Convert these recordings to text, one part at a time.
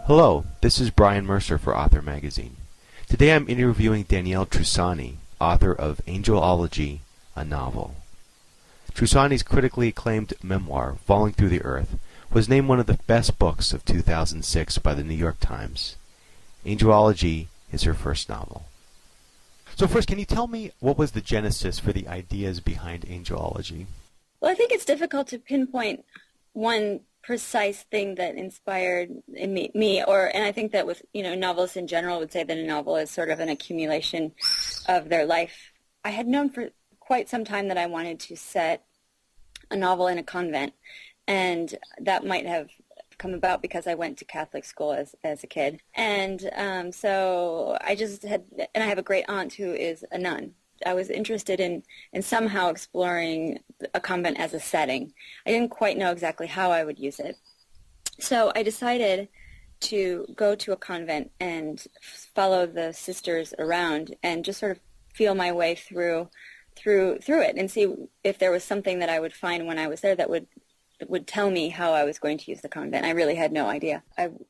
Hello, this is Brian Mercer for Author Magazine. Today I'm interviewing Danielle Trussoni, author of Angelology, a novel. Trussoni's critically acclaimed memoir, Falling Through the Earth, was named one of the best books of 2006 by the New York Times. Angelology is her first novel. So first, can you tell me what was the genesis for the ideas behind Angelology? Well, I think it's difficult to pinpoint one precise thing that inspired me, and I think that with novelists in general would say that a novel is sort of an accumulation of their life. I had known for quite some time that I wanted to set a novel in a convent, and that might have come about because I went to Catholic school as a kid, and so I just had, and I have a great aunt who is a nun. I was interested in somehow exploring a convent as a setting. I didn't quite know exactly how I would use it. So I decided to go to a convent and follow the sisters around and just sort of feel my way through it and see if there was something that I would find when I was there that would tell me how I was going to use the convent. I really had no idea.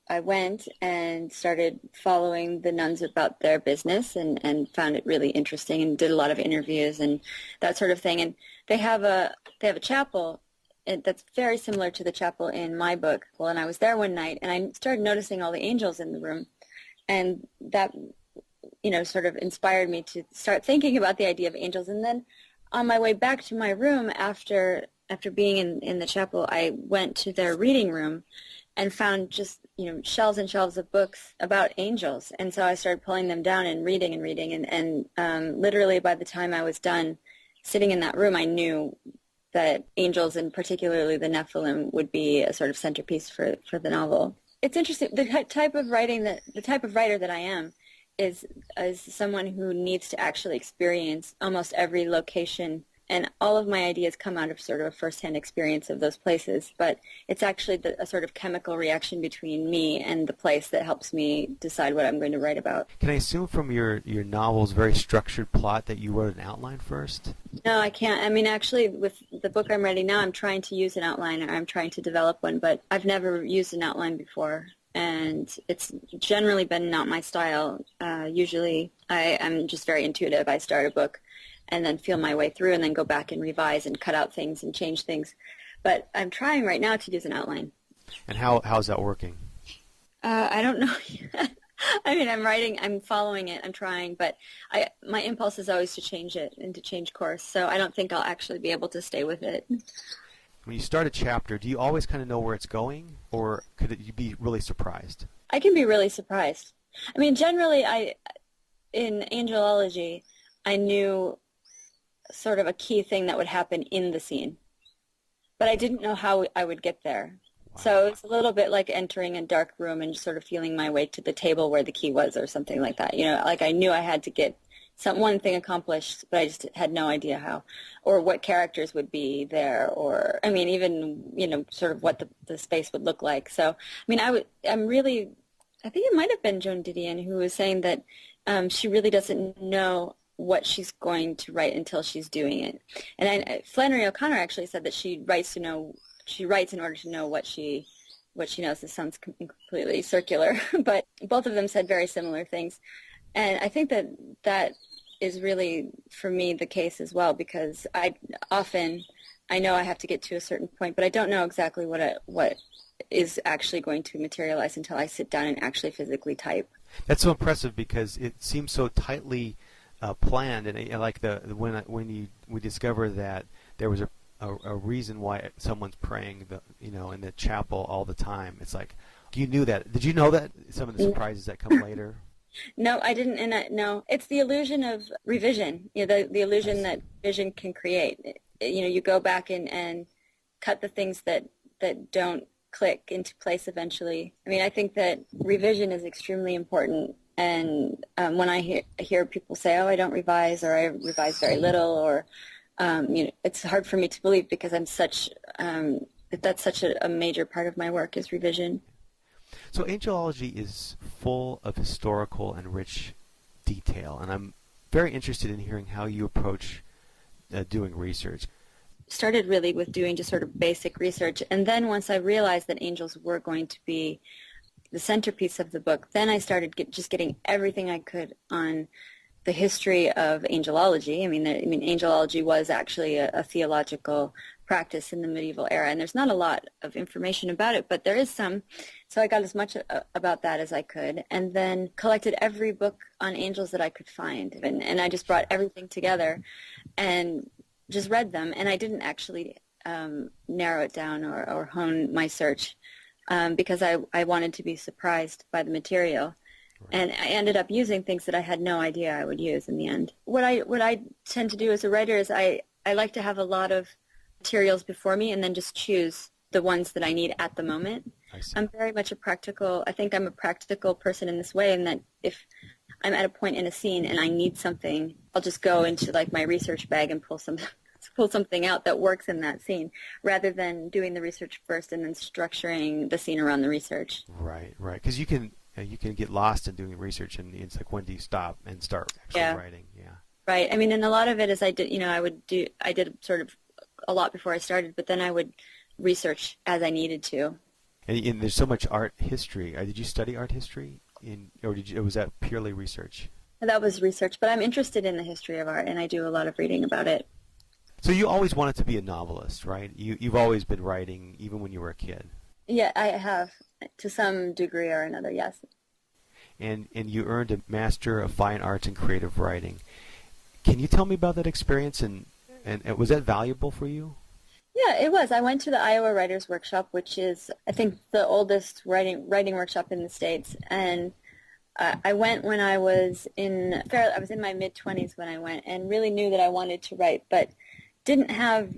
I went and started following the nuns about their business and found it really interesting and did a lot of interviews and that sort of thing. And they have a chapel that's very similar to the chapel in my book. Well, and I was there one night and I started noticing all the angels in the room, and that sort of inspired me to start thinking about the idea of angels. And then on my way back to my room after being in the chapel, I went to their reading room and found just, shelves and shelves of books about angels. And so I started pulling them down and reading. And literally by the time I was done sitting in that room, I knew that angels, and particularly the Nephilim, would be a sort of centerpiece for the novel. It's interesting. The type of writer that I am is someone who needs to actually experience almost every location, and all of my ideas come out of sort of a first-hand experience of those places, but it's actually a sort of chemical reaction between me and the place that helps me decide what I'm going to write about. Can I assume from your novel's very structured plot that you wrote an outline first? No, I can't. I mean, actually, with the book I'm writing now, I'm trying to use an outline, or I'm trying to develop one, but I've never used an outline before, and it's generally been not my style. Usually, I'm just very intuitive. I start a book and then feel my way through and then go back and revise and cut out things and change things. But I'm trying right now to use an outline. And how's that working? I don't know yet. I mean, I'm writing, I'm following it, I'm trying, but my impulse is always to change it and to change course, so I don't think I'll actually be able to stay with it. When you start a chapter, do you always kind of know where it's going, or could you be really surprised? I can be really surprised. I mean, generally, in Angelology, I knew sort of a key thing that would happen in the scene, but I didn't know how I would get there. Wow. So it's a little bit like entering a dark room and sort of feeling my way to the table where the key was, or something like that. Like I knew I had to get one thing accomplished, but I just had no idea how, or what characters would be there, or I mean, even sort of what the space would look like. So I mean, I think it might have been Joan Didion who was saying that she really doesn't know what she's going to write until she's doing it. And Flannery O'Connor actually said that she writes in order to know what she knows. This sounds completely circular, but both of them said very similar things. And I think that is really, for me, the case as well, because I know I have to get to a certain point, but I don't know exactly what is actually going to materialize until I sit down and actually physically type. That's so impressive because it seems so tightly planned, and like when we discover that there was a reason why someone's praying in the chapel all the time. It's like, you knew that. Did you know that some of the surprises that come later? No, I didn't. And no, it's the illusion of revision. The illusion that vision can create. You go back and cut the things that don't click into place eventually. I mean, I think that revision is extremely important. And when I hear people say, "Oh, I don't revise," or "I revise very little," or it's hard for me to believe, because that's such a major part of my work is revision. So Angelology is full of historical and rich detail, and I'm very interested in hearing how you approach doing research. Started really with doing just sort of basic research, and then once I realized that angels were going to be the centerpiece of the book, then I started just getting everything I could on the history of angelology. I mean, angelology was actually a theological practice in the medieval era, and there's not a lot of information about it, but there is some. So I got as much about that as I could, and then collected every book on angels that I could find, and I just brought everything together and just read them, and I didn't actually narrow it down or hone my search because I wanted to be surprised by the material. Right. And I ended up using things that I had no idea I would use in the end. What I tend to do as a writer is I like to have a lot of materials before me and then just choose the ones that I need at the moment. I'm very much I think I'm a practical person in this way, in that if I'm at a point in a scene and I need something, I'll just go into like my research bag and pull something out that works in that scene, rather than doing the research first and then structuring the scene around the research. Right. Because you can get lost in doing research, and it's like, when do you stop and start actually writing? Yeah. Right. I mean, and a lot of it is I did sort of a lot before I started, but then I would research as I needed to. And there's so much art history. Did you study art history, or was that purely research? That was research, but I'm interested in the history of art, and I do a lot of reading about it. So you always wanted to be a novelist, right? You've always been writing, even when you were a kid. Yeah, I have, to some degree or another, yes. And you earned a Master of Fine Arts in Creative Writing. Can you tell me about that experience, and was that valuable for you? Yeah, it was. I went to the Iowa Writers Workshop, which is, I think, the oldest writing workshop in the States. And I went when I was in my mid-20s when I went, and really knew that I wanted to write, but didn't have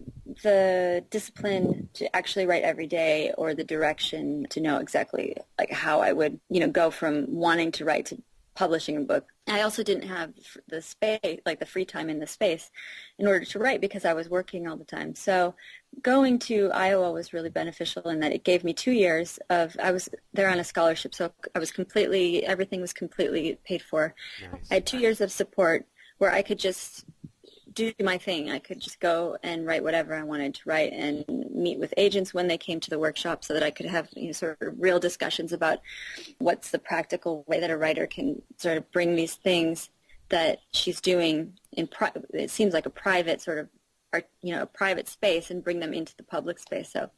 the discipline to actually write every day, or the direction to know exactly like how I would, go from wanting to write to publishing a book. I also didn't have the space, like the free time in the space, in order to write, because I was working all the time. So going to Iowa was really beneficial in that it gave me 2 years I was there on a scholarship, so everything was completely paid for. Nice. I had 2 years of support where I could just do my thing. I could just go and write whatever I wanted to write, and meet with agents when they came to the workshop, so that I could have sort of real discussions about what's the practical way that a writer can sort of bring these things that she's doing it seems like a private sort of a private space, and bring them into the public space. So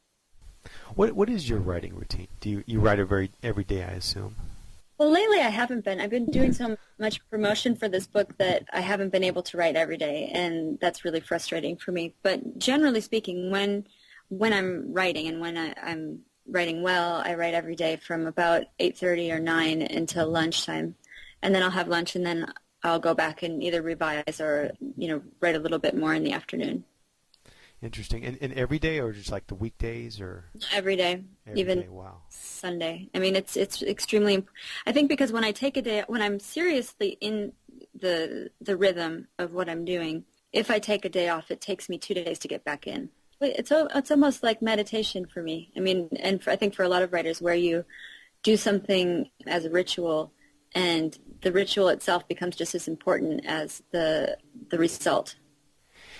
what is your writing routine? Do you write every day, I assume? Well, lately I haven't been. I've been doing so much promotion for this book that I haven't been able to write every day, and that's really frustrating for me. But generally speaking, when I'm writing, and when I'm writing well, I write every day from about 8:30 or 9 until lunchtime, and then I'll have lunch, and then I'll go back and either revise or write a little bit more in the afternoon. Interesting. And every day, or just like the weekdays, or every day, even wow. Sunday. I mean, it's extremely. I think because when I take a day, when I'm seriously in the rhythm of what I'm doing, if I take a day off, it takes me 2 days to get back in. It's almost like meditation for me. I mean, and I think for a lot of writers, where you do something as a ritual, and the ritual itself becomes just as important as the result.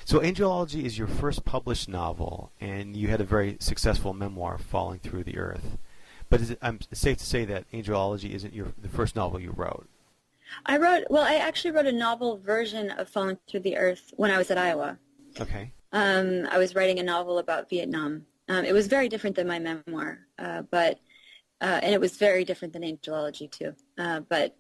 So Angelology is your first published novel, and you had a very successful memoir, Falling Through the Earth. But it's safe to say that Angelology isn't the first novel you wrote. I actually wrote a novel version of Falling Through the Earth when I was at Iowa. Okay. I was writing a novel about Vietnam. It was very different than my memoir, and it was very different than Angelology too. That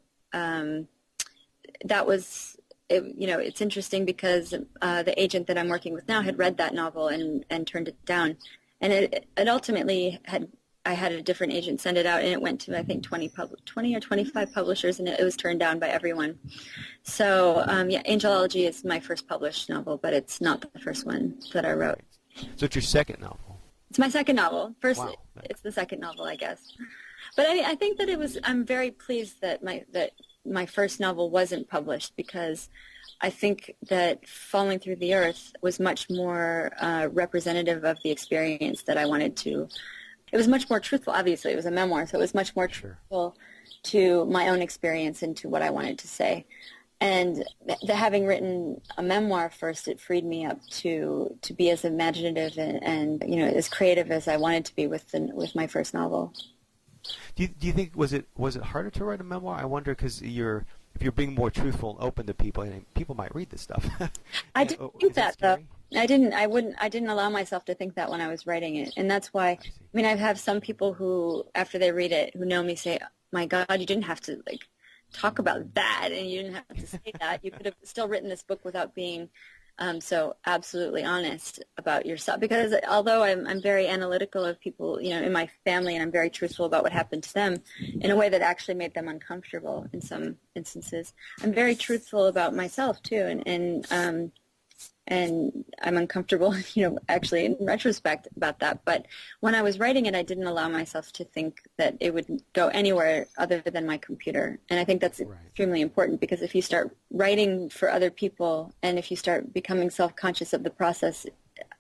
was... it's interesting because the agent that I'm working with now had read that novel and turned it down, and it ultimately I had a different agent send it out, and it went to I think 20 or 25 publishers, and it was turned down by everyone. So Angelology is my first published novel, but it's not the first one that I wrote. So it's your second novel. It's my second novel. First, wow. It's the second novel, I guess. But I think that I'm very pleased that my first novel wasn't published, because I think that Falling Through the Earth was much more representative of the experience that I wanted to. It was much more truthful. Obviously, it was a memoir, so it was much more truthful to my own experience and to what I wanted to say. And having written a memoir first, it freed me up to be as imaginative and as creative as I wanted to be with my first novel. Do you think was it harder to write a memoir? I wonder because if you're being more truthful and open to people, people might read this stuff. I didn't think that though. I didn't allow myself to think that when I was writing it, and that's why. I mean, I have some people who, after they read it, who know me, say, "My God, you didn't have to talk about that, and you didn't have to say that. You could have still written this book without being so absolutely honest about yourself." Because although I'm very analytical of people, in my family, and I'm very truthful about what happened to them in a way that actually made them uncomfortable in some instances, I'm very truthful about myself too, and I'm uncomfortable, actually in retrospect about that. But when I was writing it, I didn't allow myself to think that it would go anywhere other than my computer. And I think that's extremely important, because if you start writing for other people and if you start becoming self-conscious of the process,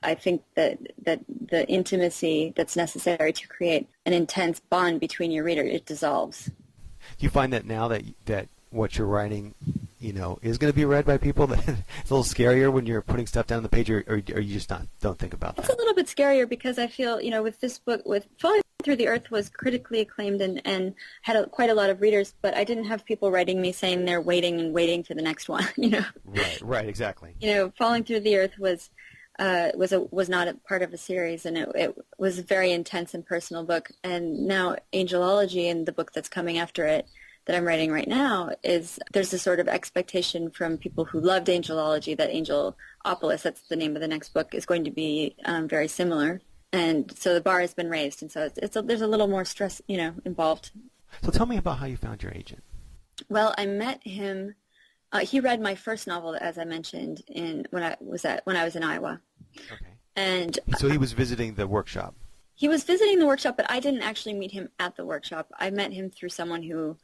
I think that the intimacy that's necessary to create an intense bond between your reader, it dissolves. Do you find that now that what you're writing, is going to be read by people, that it's a little scarier when you're putting stuff down on the page, or you just don't think about that? It's a little bit scarier because I feel, with this book, with Falling Through the Earth was critically acclaimed and had quite a lot of readers, but I didn't have people writing me saying they're waiting for the next one, Right, exactly. Falling Through the Earth was not a part of a series, and it was a very intense and personal book. And now Angelology, and the book that's coming after it, that I'm writing right now, there's this sort of expectation from people who loved Angelology that Angelopolis, that's the name of the next book, is going to be very similar. And so the bar has been raised, and so there's a little more stress, involved. So tell me about how you found your agent. Well, I met him. He read my first novel, as I mentioned, when I was in Iowa. Okay. And so he was visiting the workshop. He was visiting the workshop, but I didn't actually meet him at the workshop. I met him through someone who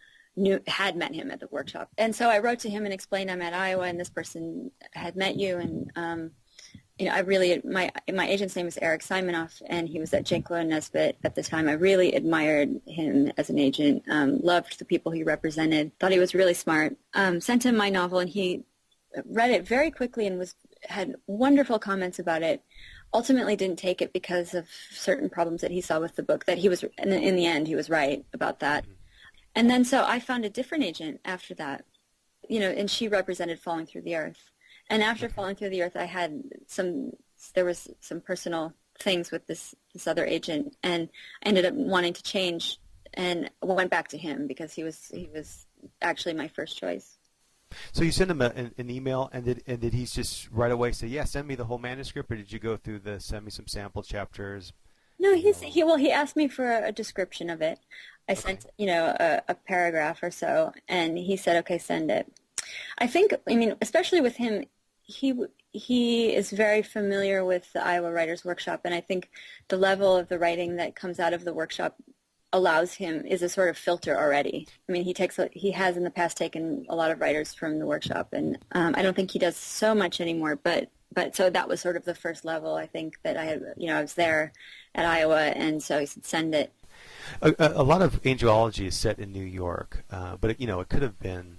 had met him at the workshop. And so I wrote to him and explained I'm at Iowa and this person had met you, and my agent's name is Eric Simonoff, and he was at Janklow and Nesbitt at the time. I really admired him as an agent, loved the people he represented, thought he was really smart. Sent him my novel, and he read it very quickly and had wonderful comments about it. Ultimately didn't take it because of certain problems that he saw with the book, that he was, in the end, he was right about that. And then so I found a different agent after that, and she represented Falling Through the Earth. And after Falling Through the Earth, there was some personal things with this other agent, and I ended up wanting to change and went back to him because he was actually my first choice. So you sent him an email, and did he just right away say, "Yeah, send me the whole manuscript," or did you go through send me some sample chapters? No, he asked me for a description of it. I sent a paragraph or so, and he said, "Okay, send it." I think, especially with him, he is very familiar with the Iowa Writers Workshop, and I think the level of the writing that comes out of the workshop is a sort of filter already. He has in the past taken a lot of writers from the workshop, and I don't think he does so much anymore, but so that was sort of the first level, I think, that I had, I was there at Iowa, and so he said, send it. A lot of angelology is set in New York, but it could have been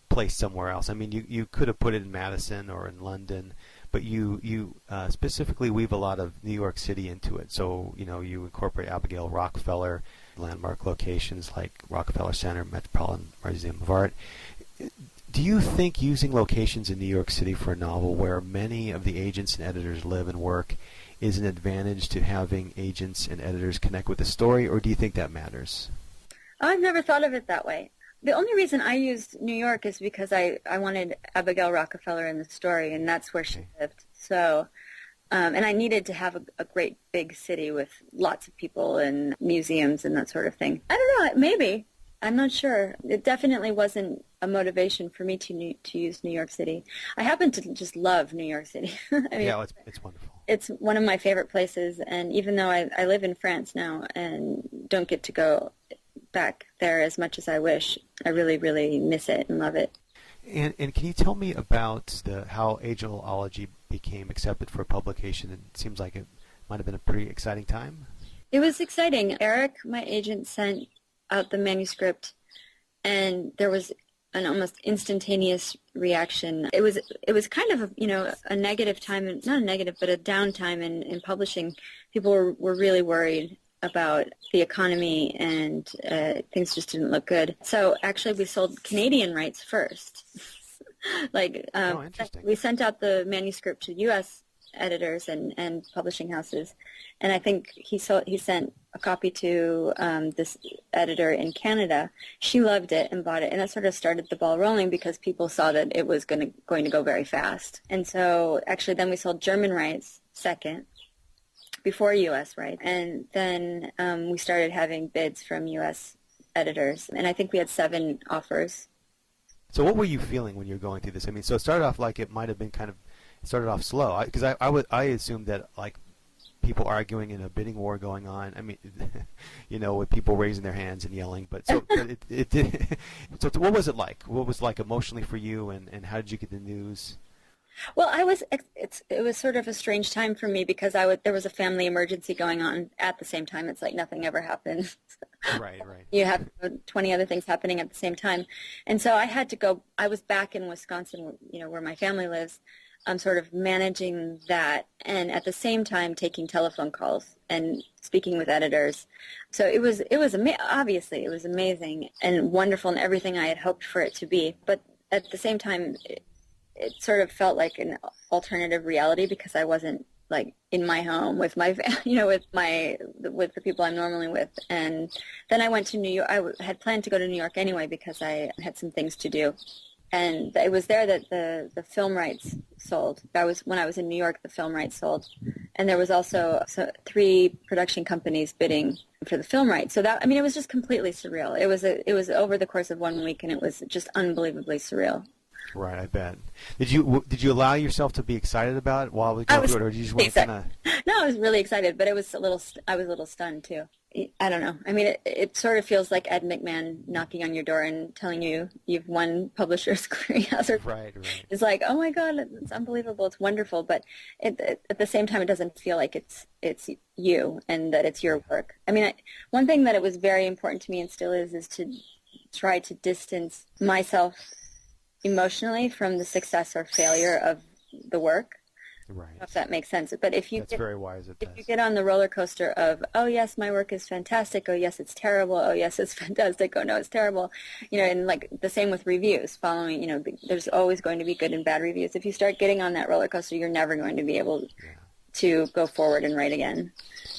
placed somewhere else. You could have put it in Madison or in London, but you specifically weave a lot of New York City into it. So, you incorporate Abigail Rockefeller, landmark locations like Rockefeller Center, Metropolitan Museum of Art. Do you think using locations in New York City for a novel where many of the agents and editors live and work is an advantage to having agents and editors connect with the story, or do you think that matters? I've never thought of it that way. The only reason I used New York is because I wanted Abigail Rockefeller in the story, and that's where she lived. So, and I needed to have a great big city with lots of people and museums and that sort of thing. I don't know, maybe. I'm not sure. It definitely wasn't a motivation for me to use New York City. I happen to just love New York City. It's wonderful. It's one of my favorite places, and even though I live in France now and don't get to go back there as much as I wish, I really, really miss it and love it. And can you tell me about how Angelology became accepted for publication? It seems like it might have been a pretty exciting time. It was exciting. Eric, my agent, sent out the manuscript, and there was an almost instantaneous reaction. It was kind of a negative time, not a negative, but a downtime in publishing. People were really worried about the economy, and things just didn't look good. So actually we sold Canadian rights first. Interesting. We sent out the manuscript to U.S. editors and publishing houses, and I think he sent a copy to this editor in Canada. She loved it and bought it, and that sort of started the ball rolling because people saw that it was going to go very fast. And so actually then we sold German rights second, before U.S. rights, and then we started having bids from U.S. editors, and I think we had 7 offers. So what were you feeling when you were going through this? I mean, so it started off like it might have been it started off slow, because I assumed that like people arguing and a bidding war going on. I mean, with people raising their hands and yelling. But it did. So what was it like? What was it like emotionally for you, and how did you get the news? Well, it was sort of a strange time for me because there was a family emergency going on at the same time. It's like nothing ever happened. Right. You have 20 other things happening at the same time. And so I had to go. I was back in Wisconsin, where my family lives. I'm sort of managing that, and at the same time taking telephone calls and speaking with editors. So obviously it was amazing and wonderful and everything I had hoped for it to be. But at the same time, it sort of felt like an alternative reality because I wasn't like in my home with my, with the people I'm normally with. And then I went to New York. I had planned to go to New York anyway because I had some things to do. And it was there that the film rights sold. When I was in New York, the film rights sold. And there was also 3 production companies bidding for the film rights. So it was just completely surreal. It was over the course of 1 week, and it was just unbelievably surreal. Right, I bet. Did you allow yourself to be excited about it while we go through it, or did you just want to kind of? No, I was really excited, but I was a little stunned too. I don't know. I mean, it sort of feels like Ed McMahon knocking on your door and telling you you've won Publishers Clearinghouse. Right. It's like, oh my God, it's unbelievable, it's wonderful, but at the same time, it doesn't feel like it's you and that it's your work. I mean, one thing that it was very important to me and still is to try to distance myself emotionally from the success or failure of the work. Right. If that makes sense. But if you very wise. If you get on the roller coaster of, oh yes, my work is fantastic, oh yes, it's terrible, oh yes, it's fantastic, oh no, it's terrible, and like the same with reviews. Following, there's always going to be good and bad reviews. If you start getting on that roller coaster, you're never going to be able to go forward and write again.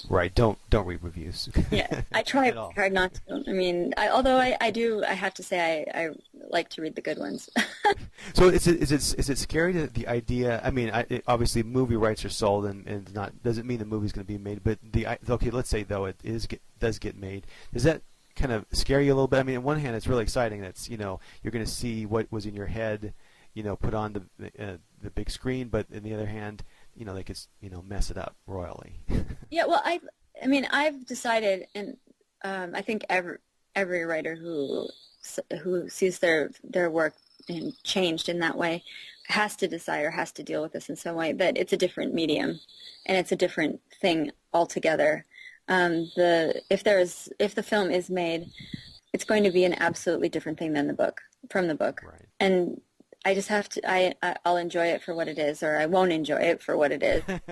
Right. Don't read reviews. Yeah, I try hard not to. I mean, although I do, I have to say I like to read the good ones. So is it scary the idea? I mean, obviously movie rights are sold, and not doesn't mean the movie's going to be made. But okay, let's say though it does get made. Does that kind of scare you a little bit? I mean, on one hand, it's really exciting. That's you're going to see what was in your head, put on the big screen. But on the other hand, they could mess it up royally. Yeah, well, I've decided, and I think every writer who sees their work changed in that way has to decide or has to deal with this in some way, that it's a different medium and it's a different thing altogether. If the film is made, it's going to be an absolutely different thing than from the book. Right. And I just have to, I'll enjoy it for what it is, or I won't enjoy it for what it is, one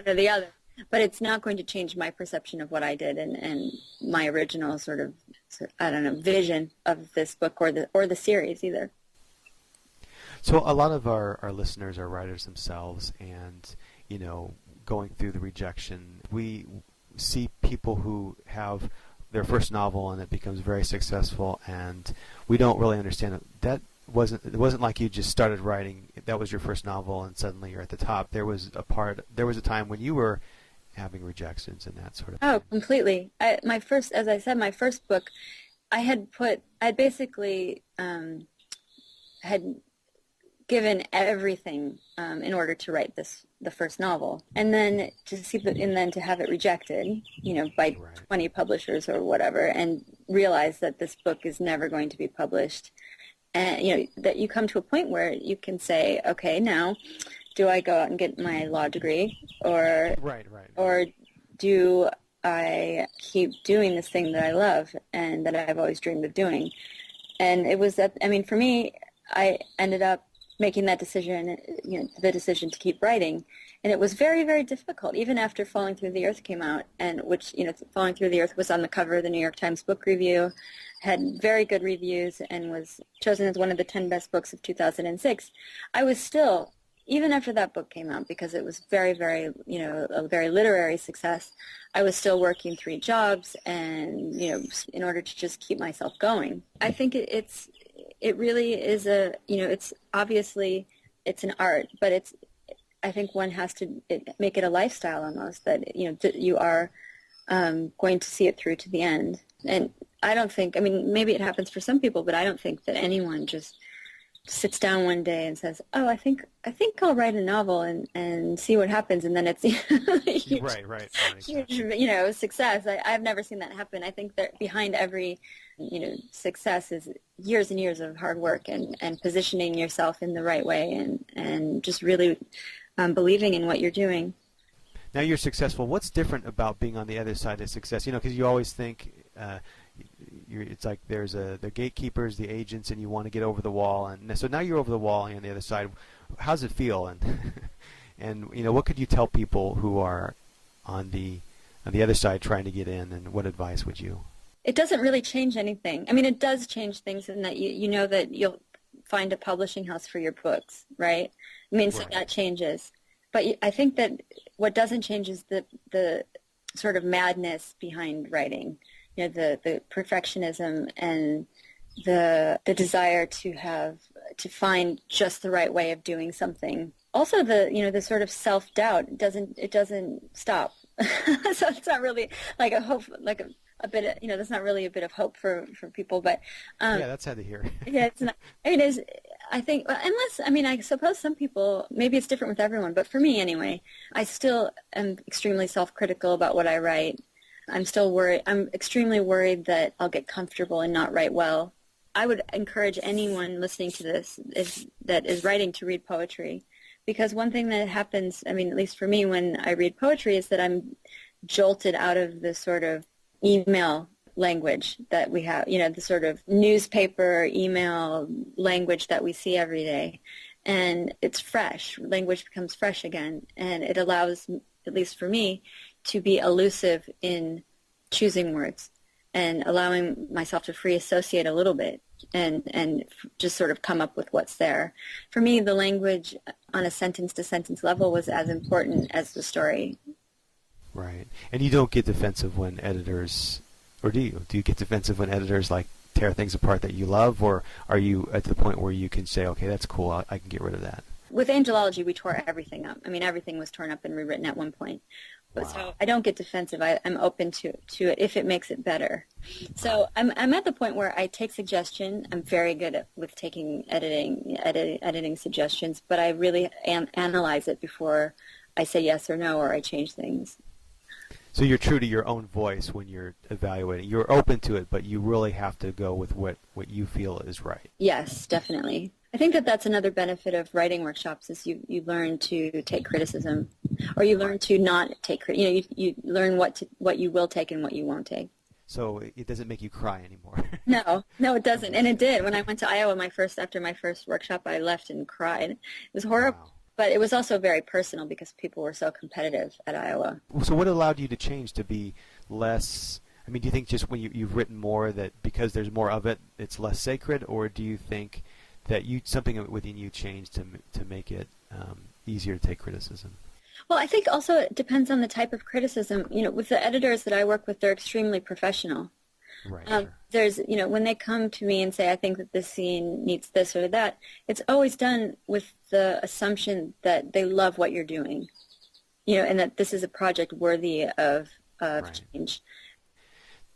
or the other. But it's not going to change my perception of what I did and my original sort of, I don't know, vision of this book or the series either. So a lot of our listeners are writers themselves, and going through the rejection, we see people who have their first novel and it becomes very successful, and we don't really understand it. It wasn't like you just started writing. That was your first novel, and suddenly you're at the top. There was a time when you were having rejections and that sort of thing. Oh, completely. My first book, I basically had given everything in order to write the first novel, and then to have it rejected, by 20 publishers or whatever, and realize that this book is never going to be published, and that you come to a point where you can say, okay, now do I go out and get my law degree, or or do I keep doing this thing that I love and that I've always dreamed of doing? And it was that, for me, I ended up making that decision, the decision to keep writing. And it was very, very difficult, even after Falling Through the Earth came out, and which, Falling Through the Earth was on the cover of the New York Times Book Review, had very good reviews, and was chosen as one of the 10 best books of 2006. I was still, even after that book came out, because it was very, very, a very literary success, I was still working 3 jobs and, in order to just keep myself going. I think it really is it's obviously, it's an art, but I think one has to make it a lifestyle almost, that, you are going to see it through to the end. And I don't think, maybe it happens for some people, but I don't think that anyone just sits down one day and says, "Oh, I think I'll write a novel and see what happens," and then it's huge, right, huge, success. I've never seen that happen. I think that behind every, success is years and years of hard work and positioning yourself in the right way and just really believing in what you're doing. Now you're successful. What's different about being on the other side of success? Because you always think it's like there's the gatekeepers, the agents, and you want to get over the wall. And so now you're over the wall and on the other side. How's it feel? And what could you tell people who are on the other side trying to get in? And what advice would you? It doesn't really change anything. It does change things in that you know that you'll find a publishing house for your books, right? So that changes. But I think that what doesn't change is the sort of madness behind writing, the perfectionism and the desire to find just the right way of doing something. Also, the sort of self-doubt doesn't stop. So it's not really like a hope, like a bit of, that's not really a bit of hope for people, but yeah, that's sad to hear. Yeah, it's not. I think, unless, I suppose some people, maybe it's different with everyone, but for me anyway, I still am extremely self-critical about what I write. I'm still worried. I'm extremely worried that I'll get comfortable and not write well. I would encourage anyone listening to this that is writing to read poetry, because one thing that happens, at least for me when I read poetry, is that I'm jolted out of the sort of email language that we have, the sort of newspaper, email language that we see every day. And it's fresh. Language becomes fresh again. And it allows, at least for me, to be elusive in choosing words and allowing myself to free associate a little bit and just sort of come up with what's there. For me, the language on a sentence-to-sentence level was as important as the story. Right. And you don't get defensive when editors, or do you? Do you get defensive when editors tear things apart that you love, or are you at the point where you can say, okay, that's cool, I can get rid of that? With Angelology, we tore everything up. Everything was torn up and rewritten at one point. But wow. So I don't get defensive. I'm open to it if it makes it better. So I'm at the point where I take suggestion. I'm very good with taking editing suggestions, but I really analyze it before I say yes or no, or I change things. So you're true to your own voice when you're evaluating. You're open to it, but you really have to go with what you feel is right. Yes, definitely. I think that's another benefit of writing workshops is you learn to take criticism, or you learn to not take criticism. You learn what you will take and what you won't take. So it doesn't make you cry anymore. No, it doesn't. And it did. When I went to Iowa after my first workshop, I left and cried. It was horrible. Wow. But it was also very personal because people were so competitive at Iowa. So what allowed you to change to be less, do you think just when you've written more that because there's more of it, it's less sacred, or do you think that something within you changed to make it easier to take criticism? Well, I think also it depends on the type of criticism. With the editors that I work with, they're extremely professional. Right. Sure. There's, when they come to me and say, I think that this scene needs this or that, it's always done with the assumption that they love what you're doing, and that this is a project worthy of right. change.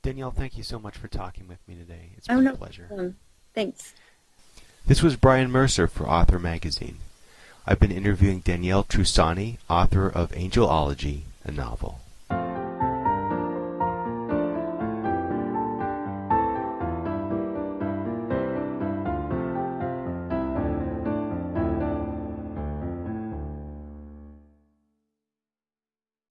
Danielle, thank you so much for talking with me today. It's been a pleasure. Thanks. This was Brian Mercer for Author Magazine. I've been interviewing Danielle Trussoni, author of Angelology, a novel.